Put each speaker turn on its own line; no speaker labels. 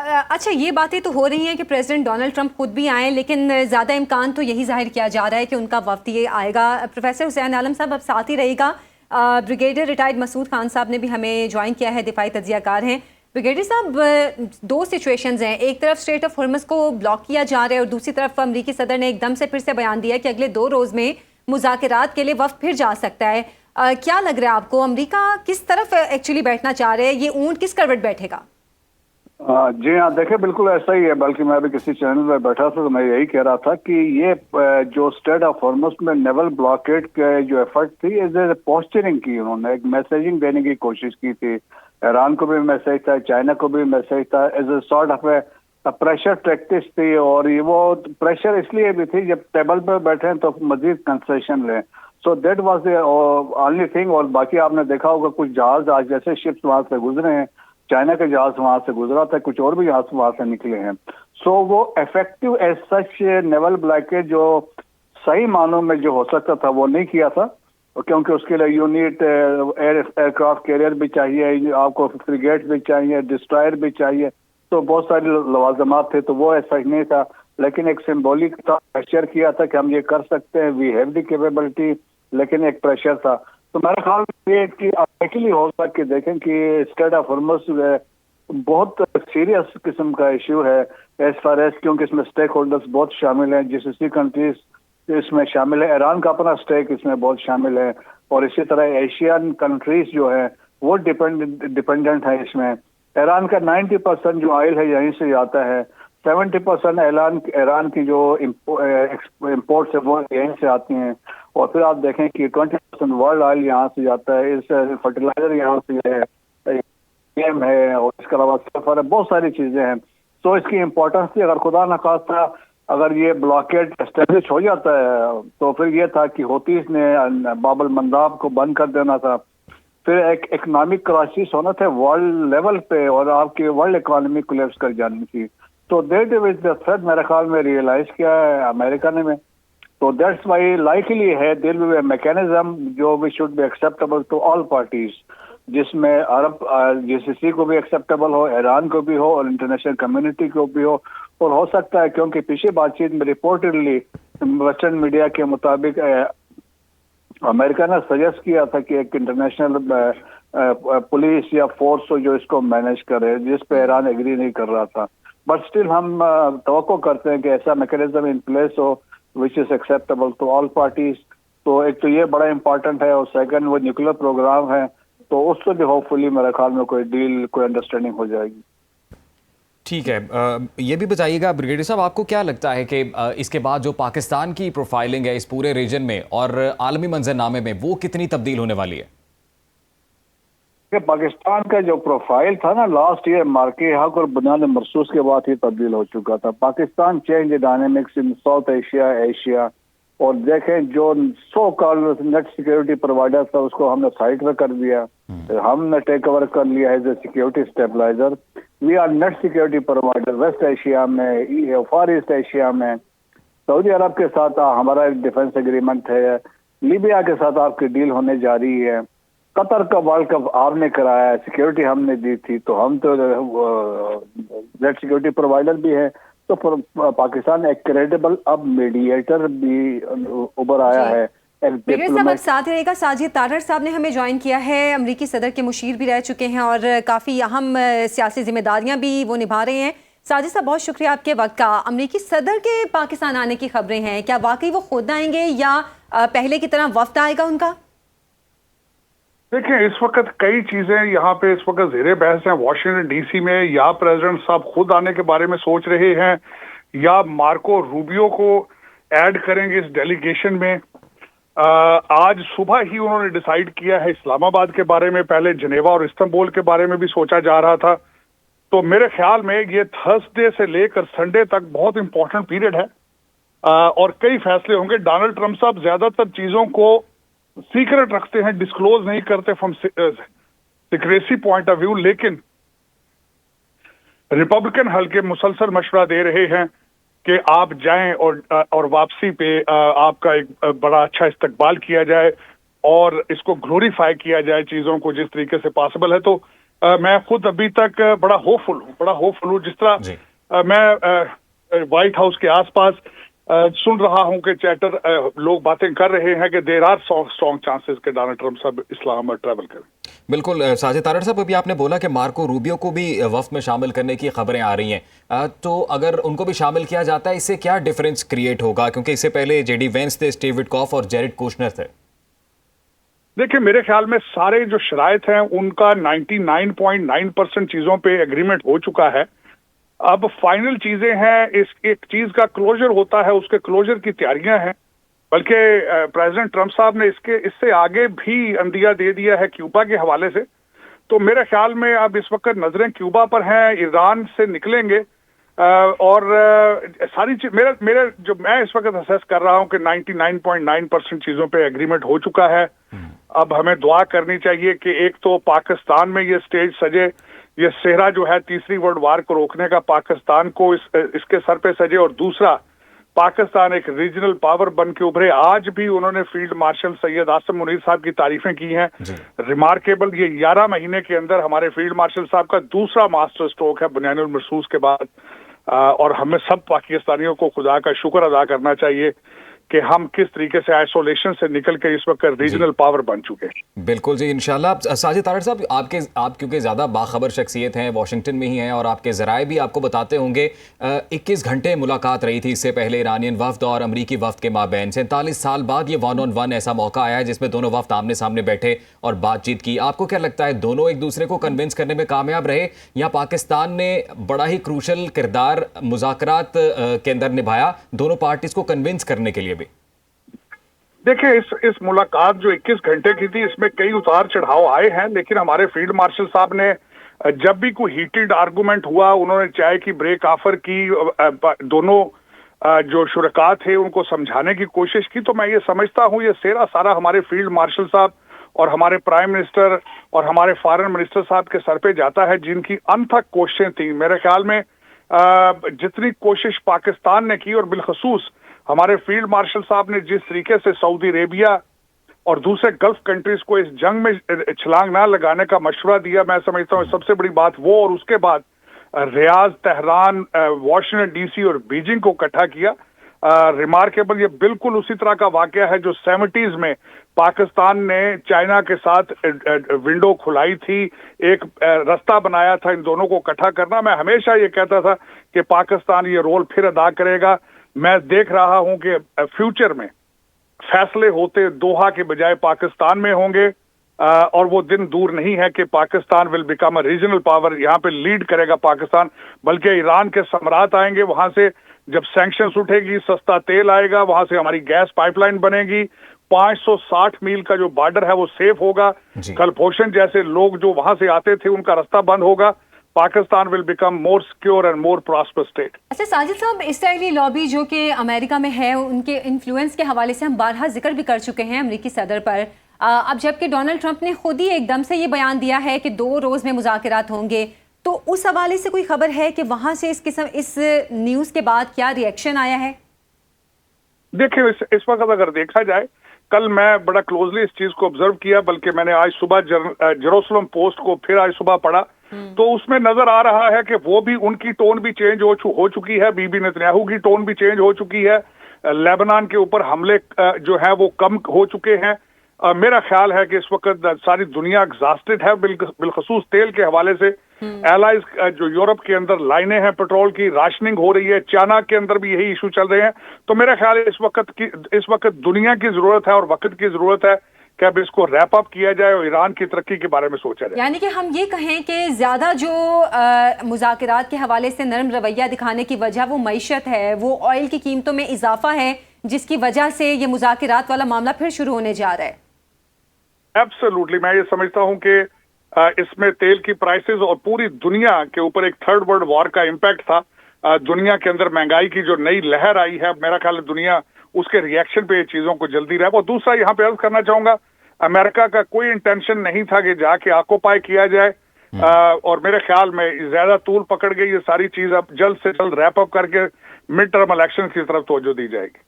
اچھا یہ باتیں تو ہو رہی ہیں کہ پریزیڈنٹ ڈونلڈ ٹرمپ خود بھی آئیں، لیکن زیادہ امکان تو یہی ظاہر کیا جا رہا ہے کہ ان کا وفد یہ آئے گا۔ پروفیسر حسین عالم صاحب اب ساتھ ہی رہے گا۔ بریگیڈیئر ریٹائرڈ مسعود خان صاحب نے بھی ہمیں جوائن کیا ہے، دفاعی تجزیہ کار ہیں۔ بریگیڈیئر صاحب، دو سچویشنز ہیں، ایک طرف اسٹریٹ آف ہرمز کو بلاک کیا جا رہا ہے اور دوسری طرف امریکی صدر نے ایک دم سے پھر سے بیان دیا کہ اگلے 2 روز میں مذاکرات کے لیے وفد پھر جا سکتا ہے۔ کیا لگ رہا ہے آپ کو امریکہ کس طرف ایکچولی بیٹھنا چاہ رہے ہیں؟ یہ اونٹ کس کروٹ بیٹھے گا؟
جی ہاں، دیکھیں بالکل ایسا ہی ہے، بلکہ میں بھی کسی چینل میں بیٹھا تھا تو میں یہی کہہ رہا تھا کہ یہ جو اسٹریٹ آف ہارمز میں نیول بلاکیڈ کے جو ایفرٹ تھی، اس پوسچرنگ کی، انہوں نے ایک میسیجنگ دینے کی کوشش کی تھی۔ ایران کو بھی میسیج تھا، چائنا کو بھی میسیج تھا، as a sort of a pressure tactics تھی، اور یہ وہ پریشر اس لیے بھی تھی جب ٹیبل پہ بیٹھے تو مزید کنسیشن لیں۔ So that was the only thing. اور باقی آپ نے دیکھا ہوگا کچھ جہاز آج جیسے شپس وہاں سے گزرے ہیں، چائنا کا جہاز وہاں سے گزرا تھا، کچھ اور بھی جہاز وہاں سے نکلے ہیں۔ سو وہ افیکٹو ایز سچ نیول بلاکیڈ جو صحیح معنوں میں جو ہو سکتا تھا وہ نہیں کیا تھا، کیونکہ اس کے لیے یونٹ ایئر کرافٹ کیریئر بھی چاہیے، آپ کو فریگیٹ بھی چاہیے، ڈسٹرائر بھی چاہیے، تو بہت سارے لوازمات تھے، تو وہ ایسا نہیں تھا، لیکن ایک سمبولک تھا، پریشر کیا تھا کہ ہم یہ کر سکتے ہیں، وی ہیو دی کیپیبلٹی، لیکن ایک پریشر تھا۔ تو میرا خیال یہ کہ ایکچولی ہو سکتا کہ دیکھیں کہ اسٹریٹ آف ہارمز بہت سیریس قسم کا ایشو ہے ایز فار ایز، کیونکہ اس میں اسٹیک ہولڈرز بہت شامل ہیں، GCC کنٹریز اس میں شامل ہے، ایران کا اپنا اسٹیک اس میں بہت شامل ہے، اور اسی طرح ایشین کنٹریز جو ہیں وہ ڈیپینڈنٹ ہے اس میں۔ ایران کا 90% جو آئل ہے یہیں سے آتا ہے، 70% ایران کی جو امپورٹس ہے وہ یہیں سے آتی ہیں، اور پھر آپ دیکھیں کہ 20% ورلڈ آئل یہاں سے جاتا ہے، اس فرٹیلائزر یہاں سے ہے ہے، اور اس کے علاوہ سفر ہے، بہت ساری چیزیں ہیں۔ تو اس کی امپورٹنس تھی، اگر خدا نخواستہ اگر یہ بلاکیڈ اسٹیبلش ہو جاتا ہے تو پھر یہ تھا کہ ہوتیز نے باب المنداب کو بند کر دینا تھا، پھر ایک اکنامک کرائسس ہونا تھا ورلڈ لیول پہ، اور آپ کی ورلڈ اکانومی کولیپس کر جانی تھی۔ تو دیٹ از دا تھریٹ میرے خیال میں ریئلائز کیا ہے امریکہ نے میں، تو دیٹس وائی لائکلی ہے دیر ول بی اے میکینزم جو we should be acceptable to all parties, جس میں عرب GCC کو بھی ایکسیپٹیبل ہو، ایران کو بھی ہو، اور انٹرنیشنل کمیونٹی کو بھی ہو، اور ہو سکتا ہے کیونکہ پیچھے بات چیت میں رپورٹڈلی ویسٹرن میڈیا کے مطابق امریکہ نے سجیسٹ کیا تھا کہ ایک انٹرنیشنل پولیس یا فورس ہو جو اس کو مینیج کرے، جس پہ ایران ایگری نہیں کر رہا تھا، بٹ اسٹل ہم توقع کرتے ہیں کہ ایسا میکینزم ان پلیس ہو which is acceptable to all parties. تو ایک تو یہ بڑا امپورٹنٹ ہے، اور سیکنڈ وہ نیوکلیر پروگرام ہے، تو اس سے بھی ہوپ فلی میرے خیال میں کوئی ڈیل، کوئی انڈرسٹینڈنگ ہو جائے گی۔
ٹھیک ہے، یہ بھی بتائیے گا بریگیڈیئر صاحب، آپ کو کیا لگتا ہے کہ اس کے بعد جو پاکستان کی پروفائلنگ ہے اس پورے ریجن میں اور عالمی منظرنامے میں، وہ کتنی تبدیل ہونے والی ہے؟
پاکستان کا جو پروفائل تھا نا لاسٹ ایئر مارکی حق اور بنیاد مرصوص کے بعد ہی تبدیل ہو چکا تھا۔ Pakistan change dynamics in South Asia, اور دیکھیں جو سو کال نیٹ سیکیورٹی پرووائڈر تھا اس کو ہم نے سائٹ پہ کر دیا، ہم نے ٹیک اوور کر لیا as a security stabilizer. We are net security provider West Asia میں، فار ایسٹ ایشیا میں۔ سعودی عرب کے ساتھ ہمارا ایک ڈیفنس ایگریمنٹ ہے، لیبیا کے ساتھ آپ کی ڈیل ہونے جا رہی ہے، قطر کا ورلڈ کپ آپ نے کرایا ہے، سیکیورٹی ہم نے دی تھی، تو ہم تو نیٹ سیکیورٹی پرووائڈر بھی ہے، تو پاکستان ایک کریڈیبل اب میڈییٹر بھی ابھر آیا ہے۔
بریگیڈیئر صاحب اب ساتھ رہے گا ساجد تارڑ صاحب نے ہمیں جوائن کیا ہے، امریکی صدر کے مشیر بھی رہ چکے ہیں اور کافی اہم سیاسی ذمہ داریاں بھی وہ نبھا رہے ہیں۔ ساجد صاحب بہت شکریہ آپ کے وقت کا۔ امریکی صدر کے پاکستان آنے کی خبریں ہیں، کیا واقعی وہ خود آئیں گے یا پہلے کی طرح وفد آئے گا ان کا؟
دیکھیں اس وقت کئی چیزیں یہاں پہ اس وقت زیر بحث ہیں واشنگٹن DC میں، یا پریزیڈنٹ صاحب خود آنے کے بارے میں سوچ رہے ہیں یا مارکو روبیو کو ایڈ کریں گے اس ڈیلیگیشن میں۔ آج صبح ہی انہوں نے ڈیسائیڈ کیا ہے اسلام آباد کے بارے میں، پہلے جنیوا اور استنبول کے بارے میں بھی سوچا جا رہا تھا۔ تو میرے خیال میں یہ تھرسڈے سے لے کر سنڈے تک بہت امپورٹنٹ پیریڈ ہے، اور کئی فیصلے ہوں گے۔ ڈونلڈ ٹرمپ صاحب زیادہ تر چیزوں کو سیکرٹ رکھتے ہیں، ڈسکلوز نہیں کرتے from secrecy point of view, لیکن ریپبلکن حلقے مسلسل مشورہ دے رہے ہیں کہ آپ جائیں اور واپسی پہ آپ کا ایک بڑا اچھا استقبال کیا جائے اور اس کو گلوریفائی کیا جائے چیزوں کو جس طریقے سے پاسبل ہے۔ تو मैं खुद अभी तक बड़ा होपफुल हूँ जिस
जी।
तरह मैं व्हाइट हाउस के आसपास सुन रहा हूँ कि चैटर लोग बातें कर रहे हैं कि देयर आर स्ट्रॉन्ग चांसेस कि डोनाल्ड ट्रंप साहब इस्लामाबाद ट्रैवल करें।
बिल्कुल साजिद तारड़ साहब, अभी आपने बोला कि मार्को रूबियो को भी वफ्द में शामिल करने की खबरें आ रही हैं, तो अगर उनको भी शामिल किया जाता है इससे क्या डिफरेंस क्रिएट होगा, क्योंकि इससे पहले जेडी वेंस थे, स्टीव विटकॉफ और जेरेड कुशनर थे।
देखिए मेरे ख्याल में सारे जो शराइत हैं उनका 99.9% चीजों पे एग्रीमेंट हो चुका है। अब फाइनल चीजें हैं, इस एक चीज का क्लोजर होता है, उसके क्लोजर की तैयारियां हैं। बल्कि प्रेसिडेंट ट्रंप साहब ने इससे आगे भी अंदिया दे दिया है क्यूबा के हवाले से। तो मेरे ख्याल में अब इस वक्त नजरें क्यूबा पर हैं, ईरान से निकलेंगे और सारी चीज मेरे जो मैं इस वक्त असेस कर रहा हूं कि 99.9% चीजों पे एग्रीमेंट हो चुका है। अब हमें दुआ करनी चाहिए कि एक तो पाकिस्तान में ये स्टेज सजे, ये सेहरा जो है तीसरी वर्ल्ड वार को रोकने का पाकिस्तान को इसके सर पे सजे, और दूसरा पाकिस्तान एक रीजनल पावर बन के उभरे। आज भी उन्होंने फील्ड मार्शल सैयद आसिम मुनीर साहब की तारीफें की हैं, रिमार्केबल। ये 11 महीने के अंदर हमारे फील्ड मार्शल साहब का दूसरा मास्टर स्ट्रोक है बुनियानुल मरसूस के बाद। और हमें सब पाकिस्तानियों को खुदा का शुक्र अदा करना चाहिए कि हम किस तरीके से आइसोलेशन से निकल के इस वक्त रीजनल पावर बन चुके हैं।
बिल्कुल जी, इंशाल्लाह। साजिद तारड़ साहब, आप क्योंकि ज़्यादा बाखबर शख्सियत हैं, वाशिंगटन में ही हैं और आपके ज़राए भी आपको बताते होंगे 21 घंटे मुलाकात रही थी इससे पहले ईरानियन वफ्द और अमरीकी वफ्द के माबैन। 47 साल बाद ये 1-on-1 ऐसा मौका आया है जिसमें दोनों वफ्द आमने सामने बैठे और बातचीत की। आपको क्या लगता है, दोनों एक दूसरे को कन्विंस करने में कामयाब रहे या पाकिस्तान ने बड़ा ही क्रूशल किरदार मुज़ाकरात के अंदर निभाया दोनों पार्टीज को कन्विंस करने के लिए भी?
देखिए इस मुलाकात जो 21 घंटे की थी, इसमें कई उतार चढ़ाव आए हैं, लेकिन हमारे फील्ड मार्शल साहब ने जब भी कोई हीटेड आर्गुमेंट हुआ उन्होंने चाय की ब्रेक ऑफर की, दोनों जो शुरका थे उनको समझाने की कोशिश की। तो मैं ये समझता हूँ ये सेरा सारा हमारे फील्ड मार्शल साहब और हमारे प्राइम मिनिस्टर और हमारे फॉरेन मिनिस्टर साहब के सर पे जाता है, जिनकी अनथक कोशिशें थी। मेरे ख्याल में जितनी कोशिश पाकिस्तान ने की और बिलखसूस हमारे फील्ड मार्शल साहब ने जिस तरीके से सऊदी अरेबिया और दूसरे गल्फ कंट्रीज को इस जंग में छलांग ना लगाने का मशवरा दिया, मैं समझता हूँ सबसे बड़ी बात वो। और उसके बाद रियाज, तेहरान, वाशिंगटन डीसी और बीजिंग को इकट्ठा किया। रिमार्केबल, ये बिल्कुल उसी तरह का वाकया है जो 70s में पाकिस्तान ने चाइना के साथ विंडो खुलाई थी, एक रास्ता बनाया था इन दोनों को इकट्ठा करना। मैं हमेशा ये कहता था कि पाकिस्तान ये रोल फिर अदा करेगा। मैं देख रहा हूं कि फ्यूचर में फैसले होते दोहा के बजाय पाकिस्तान में होंगे, और वो दिन दूर नहीं है कि Pakistan will become a regional power. यहाँ पे लीड करेगा पाकिस्तान, बल्कि ईरान के सम्राट आएंगे वहां से। जब सैंक्शंस उठेगी, सस्ता तेल आएगा, वहां से हमारी गैस पाइपलाइन बनेगी, 560 मील का जो बॉर्डर है वो सेफ होगा। कलभूषण जैसे लोग जो वहां से आते थे उनका रास्ता बंद होगा। Pakistan will become more secure and more prosperous state.
अच्छा साजिद साहब, इसराइली लॉबी जो कि अमेरिका में है, उनके इन्फ्लुएंस के हवाले से हम बारहा जिक्र भी कर चुके हैं अमेरिकी सदर पर। अब जबकि डोनाल्ड ट्रंप ने खुद ही एकदम से ये बयान दिया है कि 2 रोज में मुज़ाकरात होंगे, तो उस हवाले से कोई खबर है कि वहां से इस न्यूज के बाद क्या रिएक्शन आया है?
देखिए इस वक्त अगर देखा जाए, कल मैं बड़ा क्लोजली इस चीज को ऑब्जर्व किया, बल्कि मैंने आज सुबह जेरूसलम पोस्ट को फिर आज सुबह पढ़ा, तो उसमें नजर आ रहा है कि वो भी, उनकी टोन भी चेंज हो चुकी है। बीबी नेतन्याहू की टोन भी चेंज हो चुकी है। लेबनान के ऊपर हमले जो है वो कम हो चुके हैं। मेरा ख्याल है कि इस वक्त सारी दुनिया एग्जॉस्टेड है, बिलखसूस तेल के हवाले से। एलाइज जो यूरोप के अंदर लाइनें हैं पेट्रोल की, राशनिंग हो रही है। चाइना के अंदर भी यही इशू चल रहे हैं। तो मेरा ख्याल है इस वक्त दुनिया की जरूरत है और वक्त की जरूरत है कि अब इसको रैप अप किया जाए और ईरान की तरक्की के बारे में सोचा जाए।
यानी कि हम ये कहें कि ज्यादा जो मुज़ाकरात के हवाले से नरम रवैया दिखाने की वजह वो मईशत है, वो ऑयल की कीमतों में इजाफा है, जिसकी वजह से ये मुज़ाकरात वाला मामला फिर शुरू होने जा रहा है।
एब्सोल्युटली, मैं ये समझता हूं कि इसमें तेल की प्राइसेस और पूरी दुनिया के ऊपर एक थर्ड वर्ल्ड वॉर का इम्पैक्ट था। दुनिया के अंदर महंगाई की जो नई लहर आई है, मेरा ख्याल है दुनिया उसके रिएक्शन पे चीजों को जल्दी रहे। और दूसरा यहाँ पे अर्ज करना चाहूंगा, अमेरिका का कोई इंटेंशन नहीं था कि जाके ऑक्युपाई किया जाए, और मेरे ख्याल में ज्यादा तूल पकड़ गई ये सारी चीज। अब जल्द से जल्द रैप अप करके मिड टर्म इलेक्शन की तरफ तवज्जो दी जाएगी।